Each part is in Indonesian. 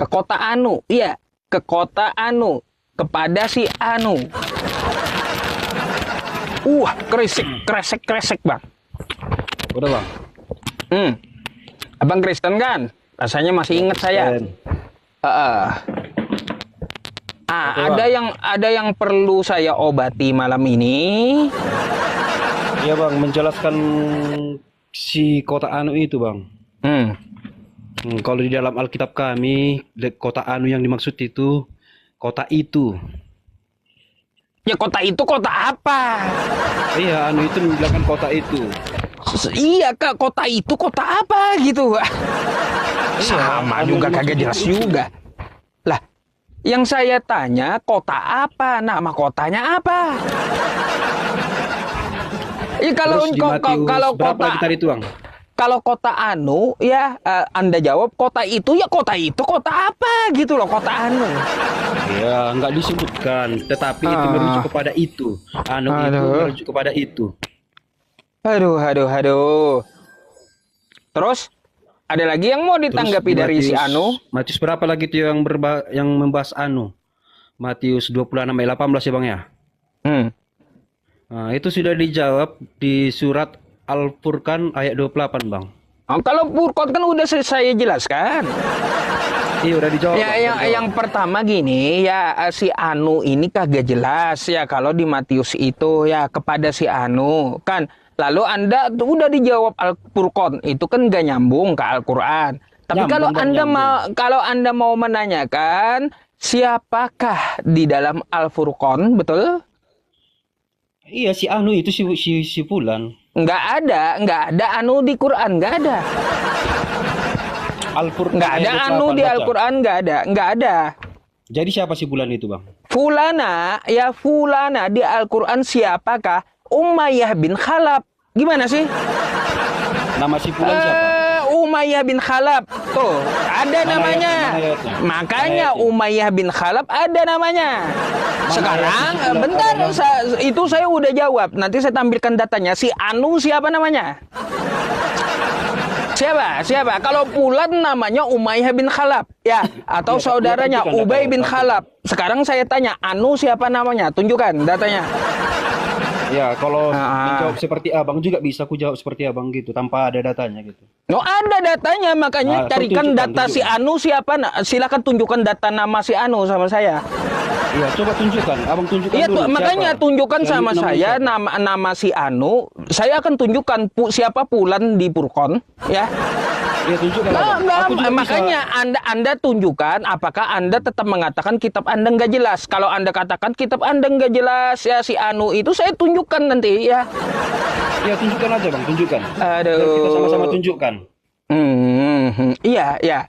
ke kota Anu, iya, ke kota Anu, kepada si Anu. Kresek bang. Udah bang. Abang Kristen kan? Rasanya masih ingat saya. Ada yang perlu saya obati malam ini. Iya bang, menjelaskan si kota Anu itu bang. Kalau di dalam Alkitab kami, kota Anu yang dimaksud itu kota itu. Ya kota itu kota apa? Iya, Anu itu menjelaskan kota itu. Iya kak, kota itu kota apa gitu? Sama juga kagak jelas juga. Lah, yang saya tanya kota apa? Nama kotanya apa? Kalau berapa lagi tadi itu bang? Kalau kota Anu ya Anda jawab kota itu kota apa gitu loh, kota Anu. Ya nggak disebutkan, tetapi itu merujuk kepada itu. Anu itu merujuk kepada itu. Aduh. Terus ada lagi yang mau ditanggapi dari si Anu? Matius berapa lagi tuh yang membahas Anu? Matius 26 ayat 18 ya bang ya? Nah, itu sudah dijawab di surat Al-Furqan ayat 28 bang. Kalau Furqan kan udah saya jelaskan. Iya udah dijawab. Ya, yang pertama gini ya, si Anu ini kagak jelas ya kalau di Matius itu ya kepada si Anu kan. Lalu Anda udah dijawab Al-Furqan itu kan gak nyambung ke Al-Quran. Tapi kalau Anda mau menanyakan siapakah di dalam Al-Furqan, betul? Iya si Anu itu si Fulan. Nggak ada Anu di Quran, nggak ada. Al-Furqan nggak ada Anu di Al-Quran, nggak ada. Jadi siapa si Fulan itu bang? Fulana di Al-Quran siapakah? Umayyah bin Khalaf. Gimana sih? Nama si Fulan siapa? Umayyah bin Khalaf. Tuh, ada namanya. Makanya Umayyah bin Khalaf ada namanya. Sekarang bentar, itu saya udah jawab. Nanti saya tampilkan datanya. Si Anu siapa namanya? Siapa? Kalau Fulan namanya Umayyah bin Khalaf, ya, atau saudaranya Ubay bin Khalaf. Sekarang saya tanya, Anu siapa namanya? Tunjukkan datanya. Ya, kalau menjawab seperti abang juga bisa aku jawab seperti abang gitu, tanpa ada datanya gitu. Ada datanya, makanya carikan data si Anu siapa. Silakan tunjukkan data nama si Anu sama saya. Iya, coba tunjukkan. Abang tunjukkan dulu. Makanya tunjukkan sama saya nama si Anu. Saya akan tunjukkan siapa Fulan di Furqan, ya. Ya, tunjukkan. Makanya Anda tunjukkan apakah Anda tetap mengatakan kitab Anda nggak jelas. Kalau Anda katakan kitab Anda nggak jelas, ya si Anu itu saya tunjukkan nanti, ya. Ya, tunjukkan aja bang, tunjukkan. Aduh. Biar kita sama-sama tunjukkan. Iya.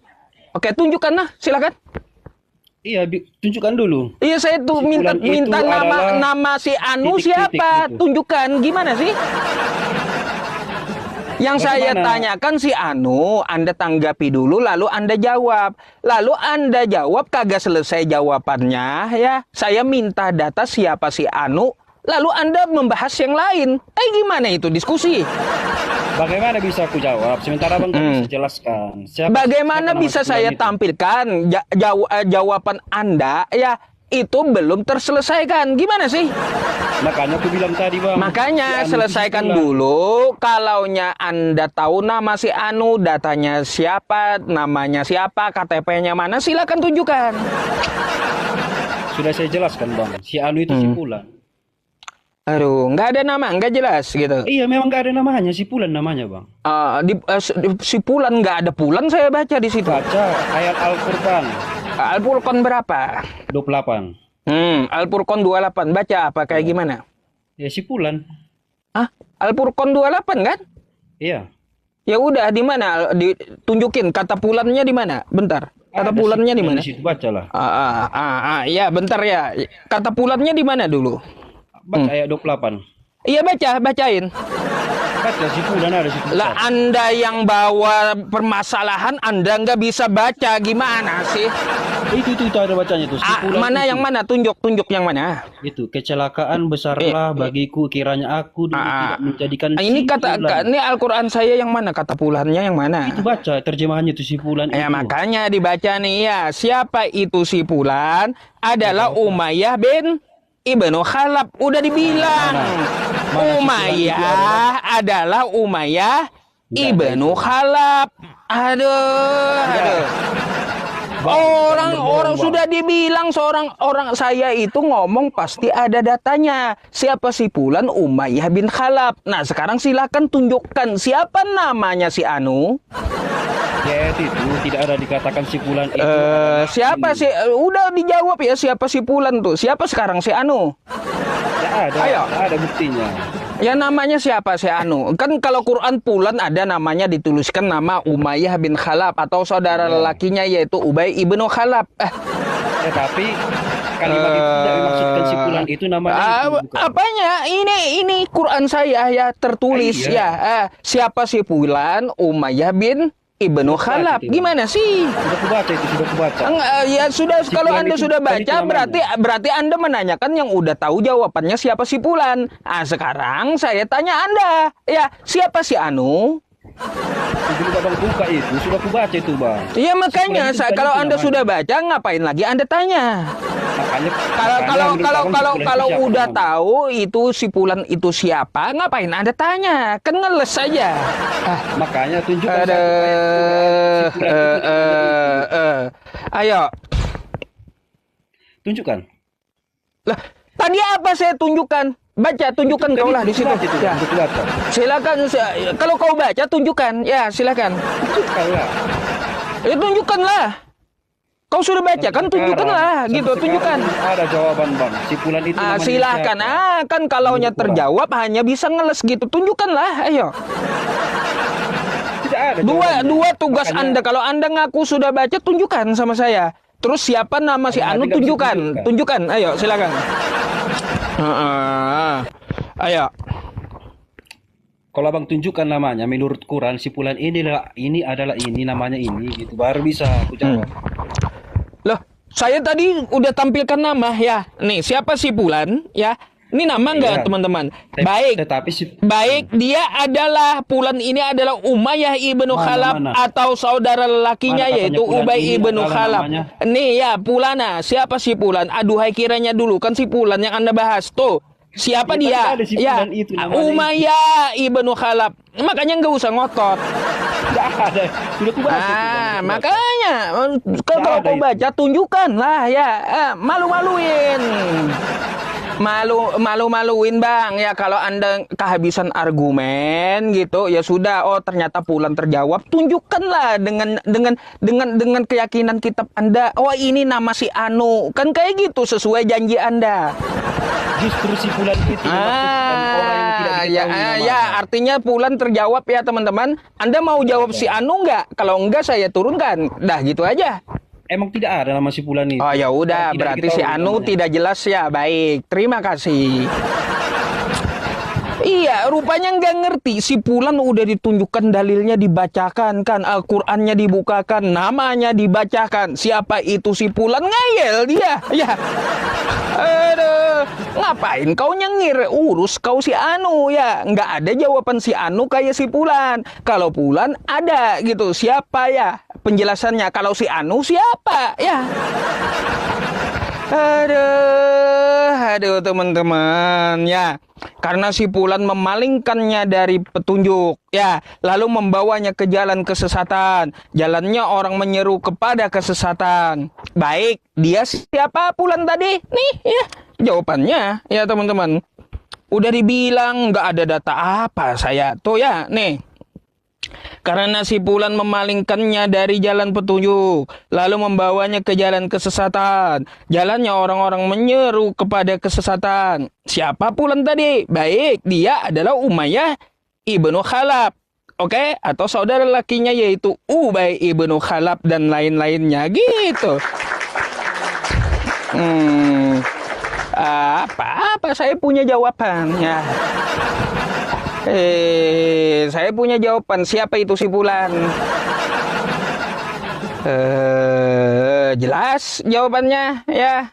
Oke, tunjukkan lah, silakan. Iya, tunjukkan dulu. Iya, saya tuh minta nama si Anu siapa? Gitu. Tunjukkan, gimana sih? Yang saya tanyakan si Anu, Anda tanggapi dulu, lalu Anda jawab. Lalu Anda jawab kagak selesai jawabannya, ya. Saya minta data siapa si Anu, lalu Anda membahas yang lain. Gimana itu diskusi? Bagaimana bisa aku jawab? Sementara abang bisa jelaskan. Bagaimana bisa saya tampilkan jawaban Anda, ya, itu belum terselesaikan. Gimana sih? Makanya aku bilang tadi bang. Makanya selesaikan dulu. Kalaunya Anda tahu nama si Anu, datanya siapa, namanya siapa, KTP-nya mana, silakan tunjukkan. Sudah saya jelaskan bang. Si Anu itu si Fulan. Aduh, nggak ada nama, nggak jelas gitu. Iya, memang nggak ada namanya, si Fulan namanya bang. Si Fulan nggak ada Fulan, saya baca di situ. Baca ayat Al-Furqan. Al-Furqan berapa? 28. Al-Furqan 28. Baca apa kayak gimana? Ya si Fulan. Al-Furqan 28 kan? Iya. Ya udah, di mana? Ditunjukin kata Fulannya di mana? Bentar. Kata Fulannya di mana? Di situ bacalah. Ya, bentar ya. Kata Fulannya di mana dulu? Baca ayat 28. Iya, bacain. Baca si Fulan ada situ. Lah Anda yang bawa permasalahan, Anda nggak bisa baca, gimana sih? Itu ada bacanya tuh. Si Fulan Mana itu. yang mana? Tunjuk yang mana? Itu kecelakaan besarlah bagiku kiranya aku dulu tidak menjadikan Ini si kata Fulan. ini Al-Qur'an saya yang mana? Kata Fulannya yang mana? Itu baca terjemahannya tuh si Fulan Ya itu. makanya dibaca nih ya. Siapa itu si Fulan? Adalah Umayyah bin Ibnu Khalaf. Udah dibilang. Mana si Umayyah adalah Umayyah Ibnu Khalaf. Aduh. Orang sudah dibilang orang saya itu ngomong pasti ada datanya. Siapa si Fulan? Umayyah bin Khalaf. Nah, sekarang silakan tunjukkan siapa namanya si Anu. Ya itu tidak ada dikatakan si Fulan itu. Siapa sih? Udah dijawab ya siapa si Fulan tuh? Siapa sekarang si Anu? Tidak ada. Ayo. Tidak ada buktinya. Ya namanya siapa si Anu? Kan kalau Quran Fulan ada namanya dituliskan nama Umayyah bin Khalaf atau saudara lelakinya yaitu Ubay ibnu Khalaf. Tapi kalimat itu tidak dimaksudkan si Fulan itu namanya itu, bukan? Apanya? Ini Quran saya ya tertulis ya. Siapa si Fulan? Umayyah bin Ibnu Khalaf. Gimana sih? Sudah kubaca. Ya sudah, Si kalau Fulan Anda itu sudah tadi baca berarti Anda menanyakan yang udah tahu jawabannya siapa si Fulan. Sekarang saya tanya Anda, ya siapa si Anu? Sebelum abang buka itu sudah kubaca itu bang. Iya makanya Si Fulan itu kalau tadi Anda namanya. sudah baca ngapain lagi Anda tanya? Kalau udah tahu itu si Fulan itu siapa, ngapain Anda tanya? Kan ngeles saja. Makanya tunjukkan Ada satu ayat si Fulan itu. ayo. Tunjukkan. Lah, tadi apa saya tunjukkan? Baca, tunjukkan kau lah di situ. Ya. Silakan. Kalau kau baca, tunjukkan. Ya, silakan. Tunjukkanlah. Ya, tunjukkanlah. Kau sudah baca kan, tunjukkanlah. Gitu, tunjukkan. Ada jawaban bang. Si Fulan itu. namanya Silakan. siapa? Kan kalaunya terjawab hanya bisa ngeles gitu. Tunjukkanlah. Ayo. Tidak ada. Dua tugas Makanya- Anda. Kalau Anda ngaku sudah baca, tunjukkan sama saya. Terus siapa nama si Karena Anu, tidak bisa tunjukkan. tunjukkan. Tunjukkan. Ayo, silakan. Ayo. Kalau abang tunjukkan namanya, menurut Quran si Fulan ini adalah ini namanya ini gitu. Baru bisa aku jawab. Loh, saya tadi udah tampilkan nama ya. Nih, siapa si Fulan ya? Ini nama enggak, Iya. teman-teman? Baik. Tetapi si Baik, dia adalah Fulan ini adalah Umayyah ibnu Mana, Khalaf mana? atau saudara lelakinya Mana katanya yaitu Fulan Ubay ini ibnu adalah Khalaf. namanya? Nih ya, Fulana. Siapa si Fulan? Aduhai kiranya dulu kan si Fulan yang Anda bahas tuh. Siapa Ya, dia? tapi ada si Ya, Fulan itu namanya Umayyah ibnu Khalaf. Makanya nggak usah ngotot. tidak ada. Sudah kubaca itu, Bang. Makanya kalau ada kau itu. baca tunjukkan lah ya. Malu-maluin. Malu-maluin bang ya kalau Anda kehabisan argumen gitu ya sudah, oh ternyata Fulan terjawab, tunjukkanlah dengan keyakinan kitab Anda, oh ini nama si Anu kan kayak gitu sesuai janji Anda. Justru si Fulan itu dimaksudkan orang yang tidak diketahui namanya. Ya artinya Fulan terjawab ya teman-teman. Anda mau jawab si Anu nggak? Kalau enggak saya turunkan. Dah gitu aja. Emang tidak ada nama si Fulan itu. Oh ya udah, Tidak berarti si diketahui Anu namanya. tidak jelas ya. Baik, terima kasih. Iya, rupanya nggak ngerti. Si Fulan udah ditunjukkan dalilnya, dibacakan kan, Al-Qur'annya dibukakan, namanya dibacakan. Siapa itu si Fulan? Ngayel dia. Ya. Aduh, ngapain kau nyengir? Urus kau si Anu ya. Nggak ada jawaban si Anu kayak si Fulan. Kalau Fulan ada gitu. Siapa ya? Penjelasannya. Kalau si Anu siapa? Ya. Aduh teman-teman ya. Karena si Fulan memalingkannya dari petunjuk ya, lalu membawanya ke jalan kesesatan. Jalannya orang menyeru kepada kesesatan. Baik, dia siapa Fulan tadi? Nih ya, jawabannya ya teman-teman. Udah dibilang nggak ada data apa saya tuh ya, nih. Karena si Fulan memalingkannya dari jalan petunjuk, lalu membawanya ke jalan kesesatan. Jalannya orang-orang menyeru kepada kesesatan. Siapa Fulan tadi? Baik, dia adalah Umayyah ibnu Khalaf. Oke, atau saudara lakinya yaitu Ubay ibnu Khalaf dan lain-lainnya gitu. Apa saya punya jawabannya. Saya punya jawaban. Siapa itu si Fulan? Jelas jawabannya ya.